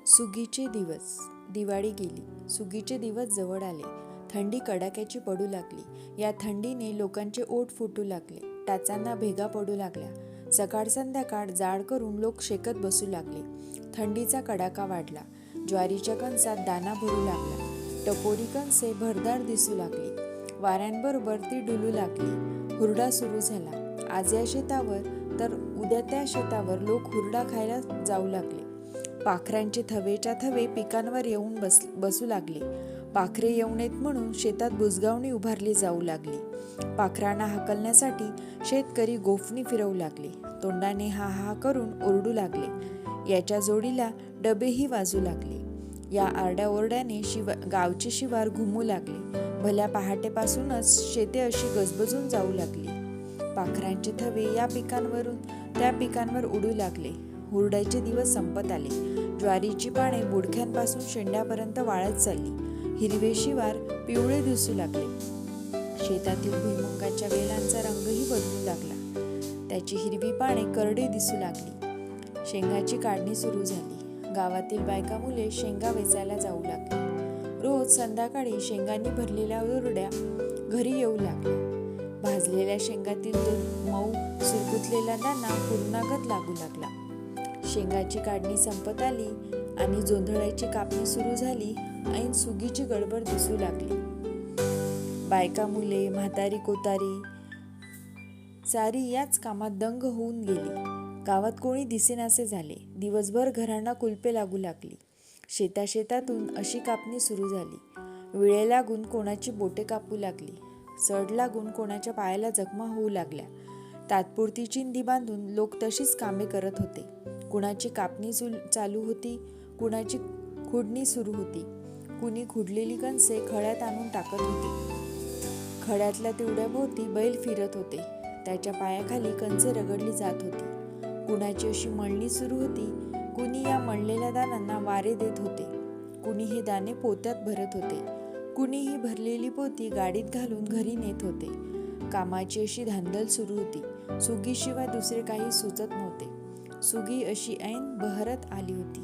सुगीचे दिवस. दिवाळी गेली. सुगीचे दिवस जवळ आले. थंडी कडाक्याची पडू लागली. या थंडीने लोकांचे ओठ फुटू लागले. टाचांना भेगा पडू लागल्या. सकाळ संध्याकाळ जाड करून लोक शेकत बसू लागले. थंडीचा कडाका वाढला. ज्वारीच्या कणसात दाना भरू लागला. टपोरी कणसे भरदार दिसू लागली. वाऱ्यांबरोबर ती डुलू लागली. हुरडा सुरू झाला. आज या शेतावर तर उद्या त्या शेतावर लोक हुरडा खायला जाऊ लागले. पाखरांचे थवेच्या थवे पिकांवर येऊन बसू लागले. पाखरे येऊ नयेत म्हणून शेतात बुजगावणी उभारली जाऊ लागली. पाखरांना हाकलण्यासाठी शेतकरी गोफणी फिरवू लागले. तोंडाने हा हा करून ओरडू लागले. याच्या जोडीला डबेही वाजू लागले. या आरड्याओरड्याने गावचे शिवार घुमू लागले. भल्या पहाटेपासूनच शेते अशी गजबजून जाऊ लागली. पाखरांचे थवे या पिकांवरून त्या पिकांवर उडू लागले. हुरड्याचे दिवस संपत आले. ज्वारीची पाने बुडख्यांपासून शेंड्यापर्यंत वाळत चालली. हिरवे शिवार पिवळे दिसू लागले. शेतातील भुईमुगाच्या वेलांचा रंगही बदलू लागला. त्याची हिरवी पाने करडे दिसू लागली. शेंगाची काढणी सुरू झाली. गावातील बायका मुले शेंगा वेचायला जाऊ लागली. रोज संध्याकाळी शेंगांनी भरलेल्या ओरड्या घरी येऊ लागल्या. भाजलेल्या शेंगातील तो मऊ सुरकुतलेला दाणा पूर्णागत लागू लागला. शेंगाची काढणी संपत आली आणि जोंधळ्याची कापणी सुरू झाली. ऐन सुगीची गडबड दिसू लागली. बायका मुले, म्हातारी कोतारी सारी याच कामात दंग होऊन गेली. गावात कोणी दिसेनासे झाले. दिवसभर घरांना कुलपे लागू लागली. शेतातून अशी कापणी सुरू झाली. विळे लागून कोणाची बोटे कापू लागली. सड लागून कोणाच्या पायाला जखमा होऊ लागल्या. तात्पुरती चिंधी बांधून लोक तशीच कामे करत होते. कुणाची कापणी चालू होती, कुणाची खुडणी सुरू होती. कुणी खुडलेली कणसे खड्यात आणून टाकत होते. खड्यातल्या तेवढ्याभोवती बैल फिरत होते. त्याच्या पायाखाली कणसे रगडली जात होती. कुणाची अशी मळणी सुरू होती. कुणी या मळलेल्या दाण्यांना वारे देत होते. कुणी हे दाणे पोत्यात भरत होते. कुणी ही भरलेली पोती गाडीत घालून घरी नेत होते. कामाची अशी धांदल सुरू होती. सुगीशिवाय दुसरे काही सुचत नव्हते. सुगी अशी ऐन बहरत आली होती.